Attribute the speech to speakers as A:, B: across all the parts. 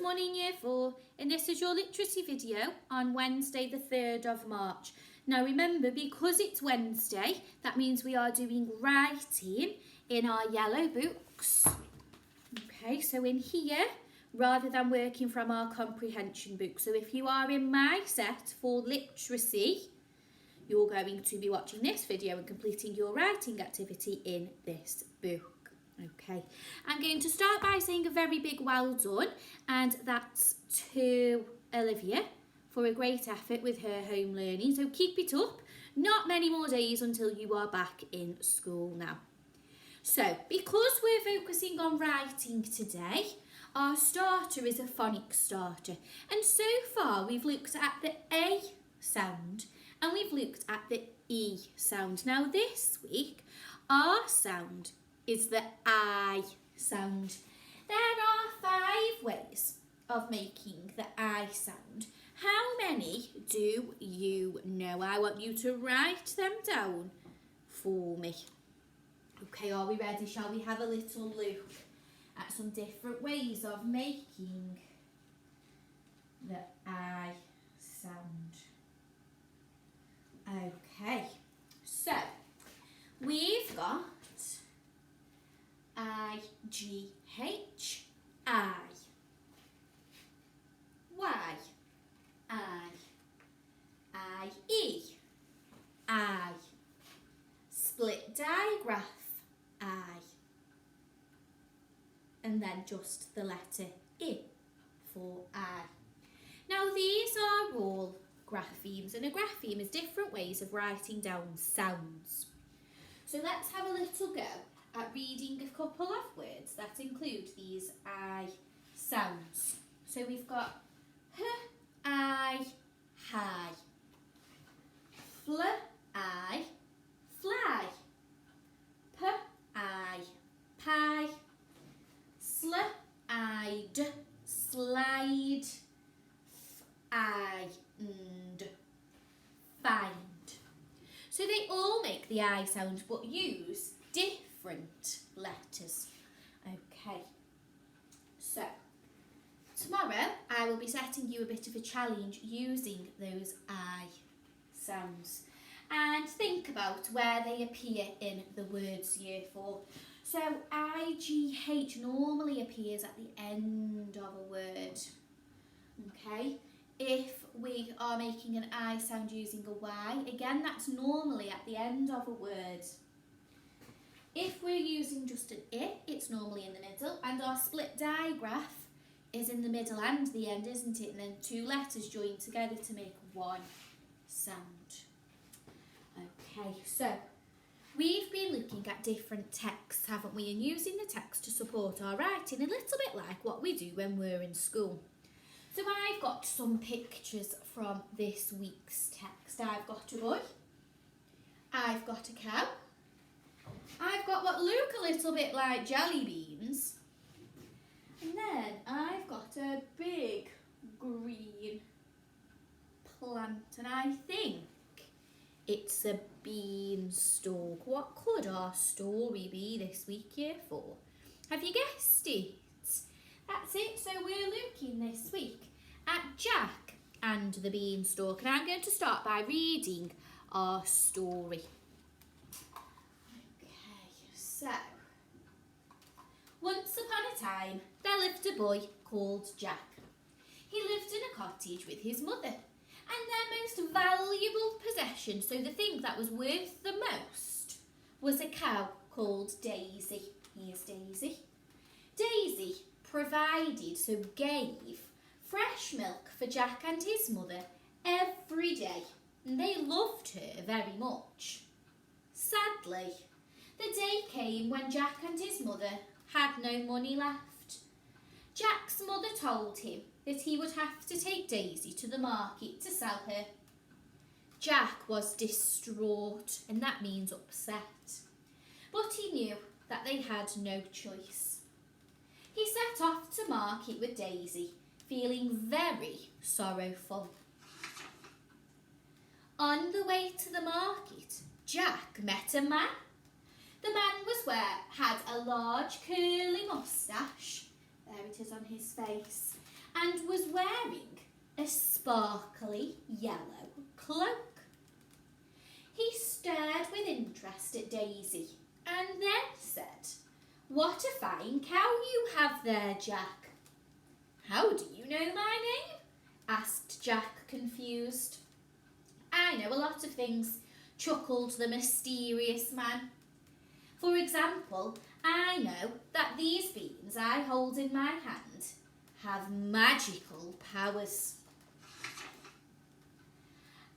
A: morning Year 4, and this is your literacy video on Wednesday the 3rd of March. Now remember, because it's Wednesday, that means we are doing writing in our yellow books. Okay, so in here, rather than working from our comprehension book. So if you are in my set for literacy, you're going to be watching this video and completing your writing activity in this book. Okay, I'm going to start by saying a very big well done, and that's to Olivia for a great effort with her home learning. So keep it up. Not many more days until you are back in school now. So because we're focusing on writing today, our starter is a phonics starter. And so far we've looked at the A sound and we've looked at the E sound. Now this week, our sound is the I sound. There are 5 ways of making the I sound. How many do you know? I want you to write them down for me. Okay, are we ready? Shall we have a little look at some different ways of making the I sound? Okay, so we've got I-G-H, I, Y, I-E, I, split digraph, I, and then just the letter I for I. Now these are all graphemes, and a grapheme is different ways of writing down sounds. So let's have a little go at reading a couple of words that include these I sounds. So we've got H, I, high, fl, I, fly, p, I, pie, sl, I'd, slide, f, I, and find. So they all make the I sound but use different letters. Okay, so tomorrow I will be setting you a bit of a challenge using those I sounds, and think about where they appear in the words Year 4. So IGH normally appears at the end of a word. Okay, if we are making an I sound using a Y, again that's normally at the end of a word. If we're using just an I, it's normally in the middle, and our split digraph is in the middle and the end, isn't it? And then 2 letters joined together to make one sound. Okay, so we've been looking at different texts, haven't we? And using the text to support our writing, a little bit like what we do when we're in school. So I've got some pictures from this week's text. I've got a boy, I've got a cow, I've got what look a little bit like jelly beans, and then I've got a big green plant, and I think it's a beanstalk. What could our story be this week, Year 4? Have you guessed it? That's it. So we're looking this week at Jack and the beanstalk, and I'm going to start by reading our story. So, once upon a time, there lived a boy called Jack. He lived in a cottage with his mother, and their most valuable possession, so the thing that was worth the most, was a cow called Daisy. Here's Daisy. Daisy provided, so gave, fresh milk for Jack and his mother every day, and they loved her very much. Sadly, the day came when Jack and his mother had no money left. Jack's mother told him that he would have to take Daisy to the market to sell her. Jack was distraught, and that means upset. But he knew that they had no choice. He set off to market with Daisy, feeling very sorrowful. On the way to the market, Jack met a man. The man had a large curly moustache, there it is on his face, and was wearing a sparkly yellow cloak. He stared with interest at Daisy and then said, "What a fine cow you have there, Jack." "How do you know my name?" asked Jack, confused. "I know a lot of things," chuckled the mysterious man. "For example, I know that these beans I hold in my hand have magical powers."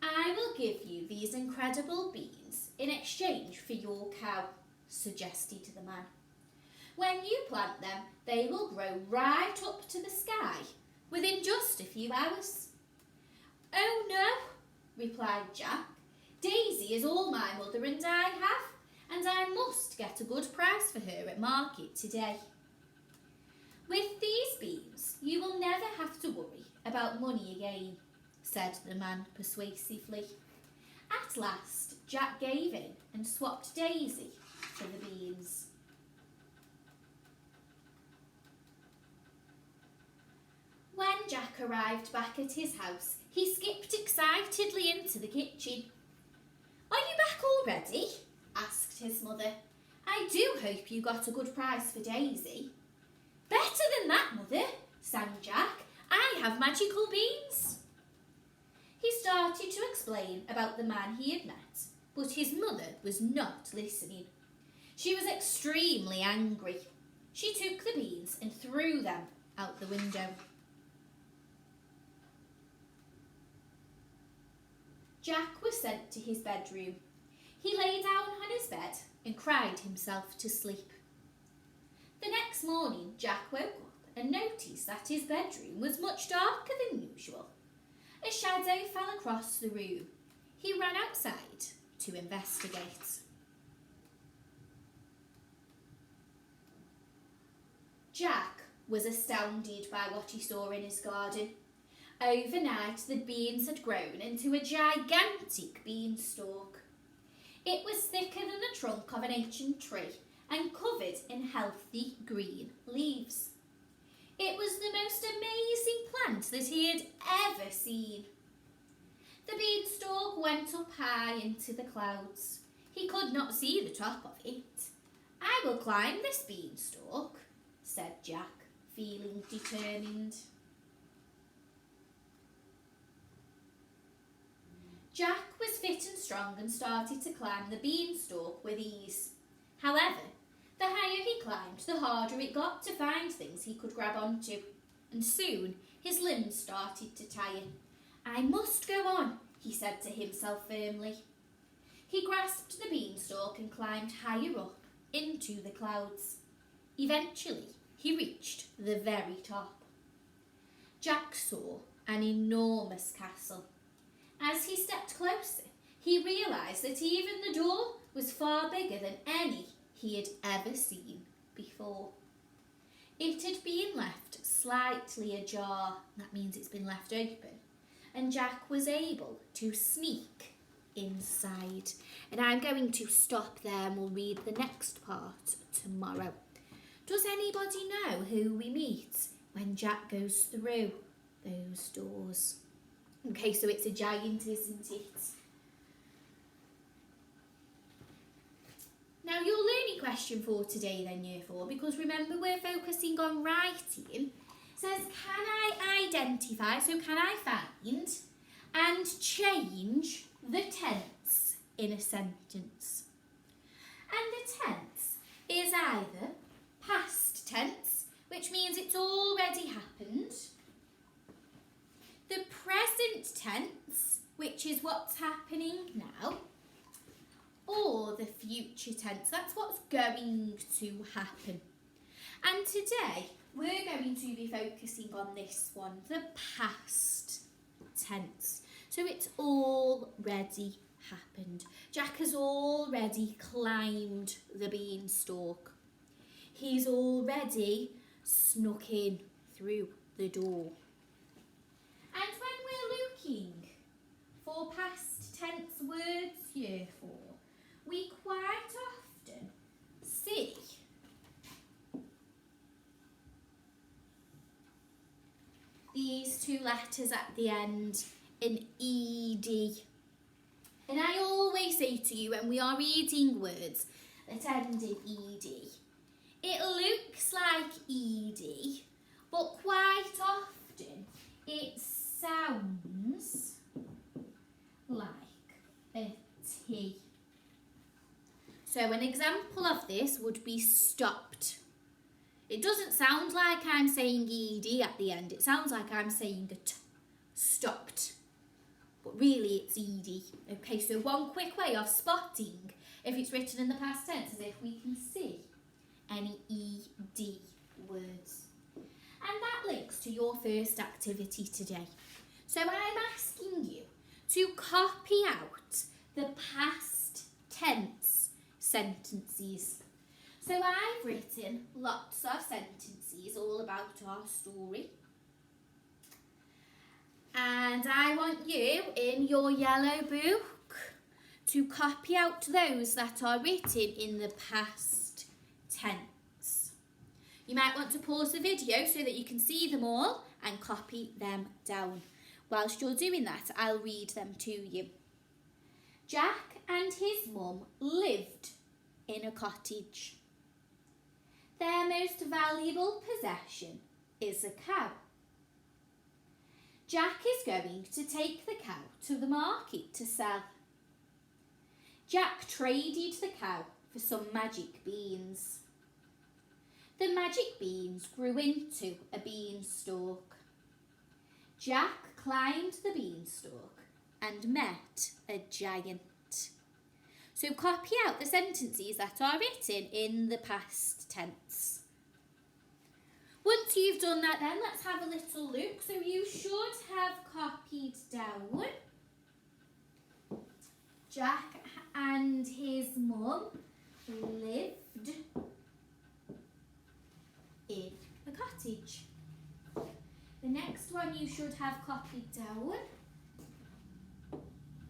A: "I will give you these incredible beans in exchange for your cow," suggested the man. "When you plant them, they will grow right up to the sky within just a few hours." "Oh no," replied Jack. "Daisy is all my mother and I have, and I must get a good price for her at market today." "With these beans, you will never have to worry about money again," said the man persuasively. At last, Jack gave in and swapped Daisy for the beans. When Jack arrived back at his house, he skipped excitedly into the kitchen. "Are you back already?" asked his mother. "I do hope you got a good price for Daisy." "Better than that, Mother," sang Jack. "I have magical beans." He started to explain about the man he had met, but his mother was not listening. She was extremely angry. She took the beans and threw them out the window. Jack was sent to his bedroom. He lay down on his bed and cried himself to sleep. The next morning, Jack woke up and noticed that his bedroom was much darker than usual. A shadow fell across the room. He ran outside to investigate. Jack was astounded by what he saw in his garden. Overnight, the beans had grown into a gigantic beanstalk. It was thicker than the trunk of an ancient tree and covered in healthy green leaves. It was the most amazing plant that he had ever seen. The beanstalk went up high into the clouds. He could not see the top of it. "I will climb this beanstalk," said Jack, feeling determined. Jack was fit and strong and started to climb the beanstalk with ease. However, the higher he climbed, the harder it got to find things he could grab onto, and soon his limbs started to tire. "I must go on," he said to himself firmly. He grasped the beanstalk and climbed higher up into the clouds. Eventually, he reached the very top. Jack saw an enormous castle. As he stepped closer, he realised that even the door was far bigger than any he had ever seen before. It had been left slightly ajar, that means it's been left open, and Jack was able to sneak inside. And I'm going to stop there and we'll read the next part tomorrow. Does anybody know who we meet when Jack goes through those doors? Okay, so it's a giant, isn't it? Now, your learning question for today then, Year 4, because remember we're focusing on writing, says, can I identify, so can I find and change the tense in a sentence? And the tense is either past tense, which means it's already happened, the present tense, which is what's happening now, or the future tense, that's what's going to happen. And today we're going to be focusing on this one, the past tense. So it's already happened. Jack has already climbed the beanstalk. He's already snuck in through the door. And when we're looking for past tense words, Year 4, we quite often see the two letters at the end, an ED. And I always say to you when we are reading words that end in ED, it looks like ED, but quite often it sounds like a T. So an example of this would be stopped. It doesn't sound like I'm saying ED at the end. It sounds like I'm saying a T. Stopped. But really it's ED. Okay, so one quick way of spotting if it's written in the past tense is if we can see any ED words. And that links to your first activity today. So I'm asking you to copy out the past tense sentences. So I've written lots of sentences all about our story. And I want you in your yellow book to copy out those that are written in the past tense. You might want to pause the video so that you can see them all and copy them down. Whilst you're doing that, I'll read them to you. Jack and his mum lived in a cottage. Their most valuable possession is a cow. Jack is going to take the cow to the market to sell. Jack traded the cow for some magic beans. The magic beans grew into a beanstalk. Jack climbed the beanstalk and met a giant. So copy out the sentences that are written in the past tense. Once you've done that then, let's have a little look. So you should have copied down Jack and his mum lived in a cottage. The next one you should have copied down.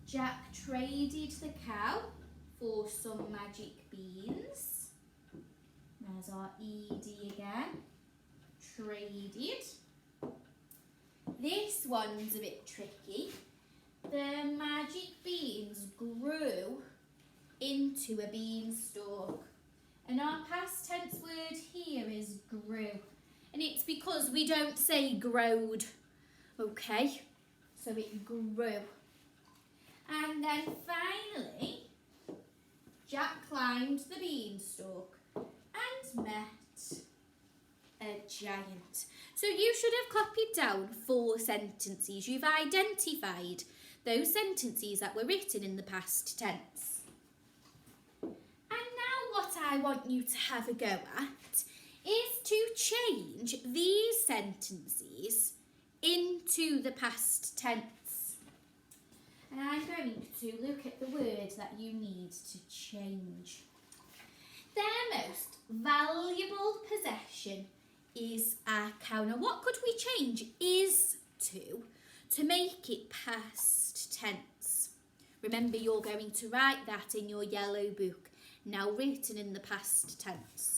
A: Jack traded the cow for some magic beans. There's our ED again. Traded. This one's a bit tricky. The magic beans grew into a beanstalk. And our past tense word here is grew. And it's because we don't say growed. Okay? So it grew. And then finally, Jack climbed the beanstalk and met a giant. So you should have copied down 4 sentences. You've identified those sentences that were written in the past tense. And now what I want you to have a go at is to change these sentences into the past tense. And I'm going to look at the word that you need to change. Their most valuable possession is a cow. Now what could we change is to make it past tense? Remember, you're going to write that in your yellow book, now written in the past tense.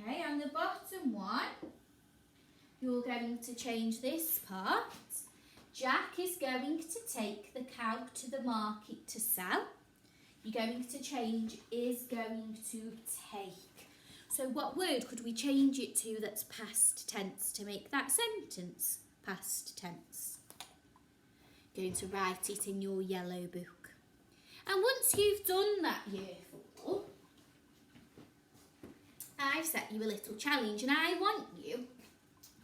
A: Okay, and the bottom one, you're going to change this part. Jack is going to take the cow to the market to sell. You're going to change is going to take. So what word could we change it to that's past tense to make that sentence past tense? Going to write it in your yellow book. And once you've done that, year 4, I've set you a little challenge and I want you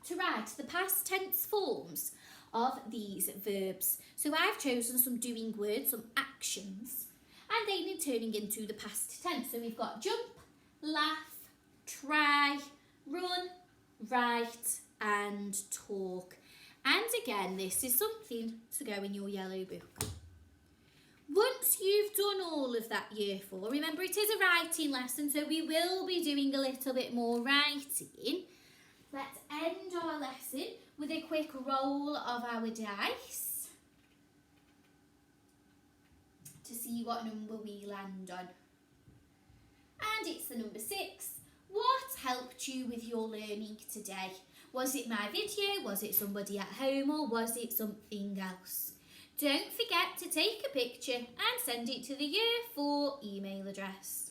A: to write the past tense forms of these verbs. So I've chosen some doing words, some actions, and they need turning into the past tense. So we've got jump, laugh, try, run, write and talk. And again, this is something to go in your yellow book. Once you've done all of that, year 4, remember it is a writing lesson, so we will be doing a little bit more writing. Let's end our lesson with a quick roll of our dice to see what number we land on. And it's the number 6. What helped you with your learning today? Was it my video, was it somebody at home, or was it something else? Don't forget to take a picture and send it to the Year 4 email address.